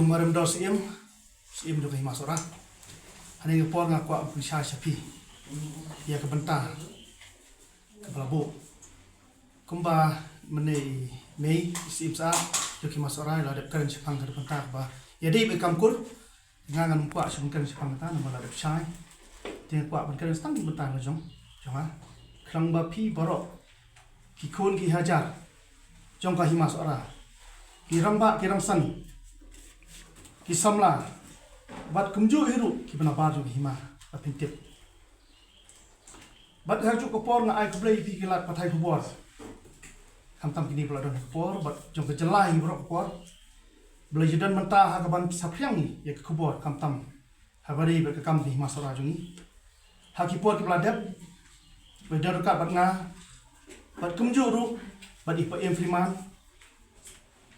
Marremdor Syiem do Hima Sohra. Hani ngepor ngaku Jingpynshai sapi. Ia kebentar. Kepelabu. Kumba menei Mei Syiem sa do Hima Sohra la dep keren sepang ke bentar ba. Ya di bekam kur ngangan kuat sebengken sepang ta nama la dep Syai. Dia kuat benken stang di bentar la jong. Jong ah. Klang ba pi borok. Ki kun ki hajar. Jong ka Hima Sohra. Ki ramba ki rangsan. Kisamla, bat kumju hiru ki bana baju Hima apintip. Bat haju kopor nga ai kublai pi kilat patai kubor. Kam tam kini pula don kopor, bat jong kejelai bro kopor. Belai jedan mentah ha kaban sapyang ni ya kubor kam tam. Habari ber kam di Hima Sohra jungi. Ha kipor ki peladep. Bedar dekat bat nga. Bat kumju ru bat ipa em Freeman.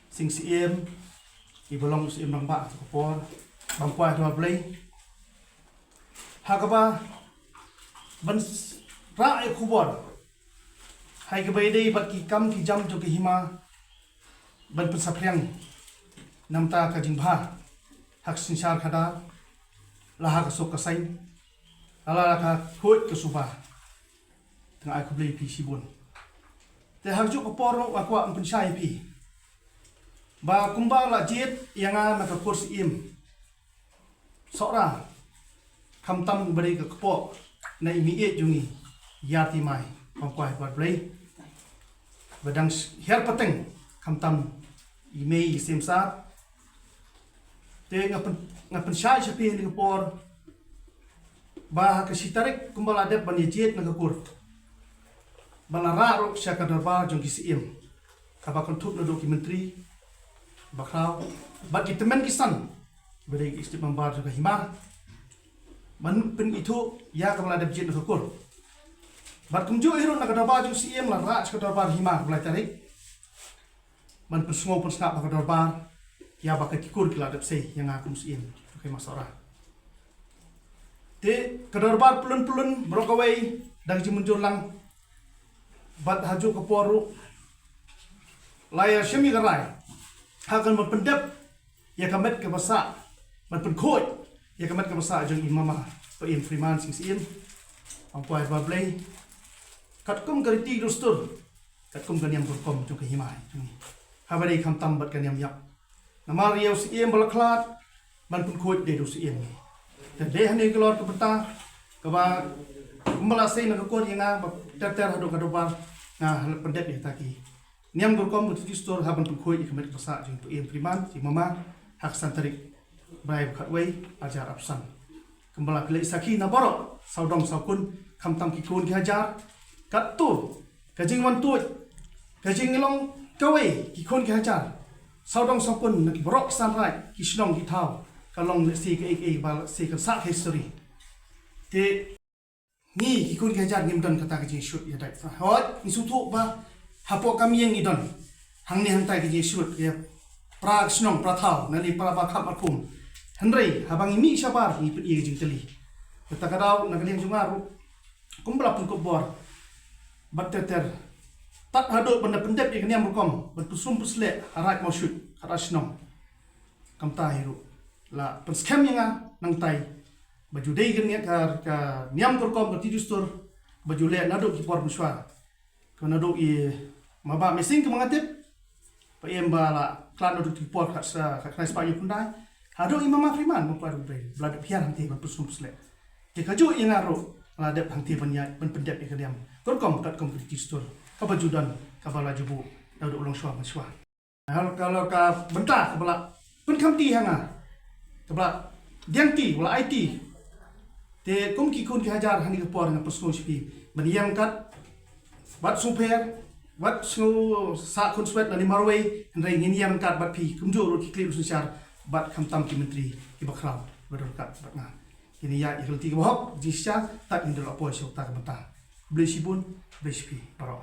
Sing Syiem Ibolong Syiem nang ba kopor bangkwai dua play hakaba ban ra ai kubor hai ke bai dei bat ki kam ki jam jo ke Hima ban pensapriang namta ka jingpha hak sinsar khada la ka sok ka sain ala ka khoi ka suba tang ai kublai pi sibun te hak jo kopor aku Jingpynshai pi ba kumba la Jied yang maka kurs Syiem Sohra kam tam beri ke kepo na imiet jungi yati mai pangkwai buat play badang her pateng kam tam imei Syiem sa te Jingpynshai sapi ni kepor ba ke sitarik kumba la dep ban Jied na kur balara rok syaka Dorbar jungi Syiem kabakon tup na dokumentari bakau bat kita men kisan beri istri membar juga Hima man pen itu ya kepala ada Jied nak kur bat kumju hiru nak Dorbar ju Syiem la ra ke Dorbar Hima mulai tarik man persngo pun snap ke Dorbar ya bak kikur kila ada sei yang aku Syiem ke Hima Sohra te ke Dorbar pulun brokawai dang jimunjur lang bat haju ke poru layar syemi gerai hakan berpendap ya kamet ke basa berpenkoi ya kamet ke basa jeng imama Pak Freeman sing Syiem ampai bablay katkum kariti dostur katkum kaniam berkom jeng ke Hima habari kam tambat kaniam yap nama riau Syiem balaklat ban penkoi de do Syiem dan deh ni keluar ke peta ke ba melasai nak kor yang ter hadu kadobar nah pendap ya taki niam berkom betul store haban pengkoi ikamet kasa jeng Pak Freeman si mama hak santarik brai khatway ajar absan kembala pilih saki na borok saudong saukun kamtam ki kun ki hajar kat tu kajing wan tu kajing ngelong kawe ki kun ki hajar saudong saukun nak borok sanrai ki snong ki thau kalong si ke ek bal si ke sak history te ni ki kun ki hajar ngimdan kata kajing shoot ya dai hot ni sutu ba hapok kami yang idon hang ni hantai ke Yesus ya pra snong pra thau nali pra ba khap akum hendrei habang imi sabar ni pet ye jing teli betakadau nagliang jungaru kumbla pun kobor batteter tak hado benda pendep ye keniam rukom berpusum pusle harat mau shoot harat snong kam tahiru la penskem yang nang tai baju dei gen ka niam rukom bertidustur baju le naduk ki por muswa kana duk i maba mesin ke mengatip Pak bala klan duk di por kat kena sepayu pundai hado imam Freeman mengpadu bre bladap hiar hanti berpusum pusle ke kaju yang aro ladap hanti banyak pendep ke diam korkom kat kom di store ka bajudan ka bala jubu duk ulong syua maswa kalau ka bentar ka bala pun kamti hanga ka bala diangti wala IT te kum ki kun ki hajar hani ke por dengan pusung sipi baniang kat bat super bat snu sa kun swet nani marway hendrai ngin yang kat bat pi kumjo ro ki klip susar bat kamtam ki menteri ki bakral bador kat bat nga kini ya ikhti ki bohok jisya tak indul apoy sok tak benta beli sibun beli sipi baro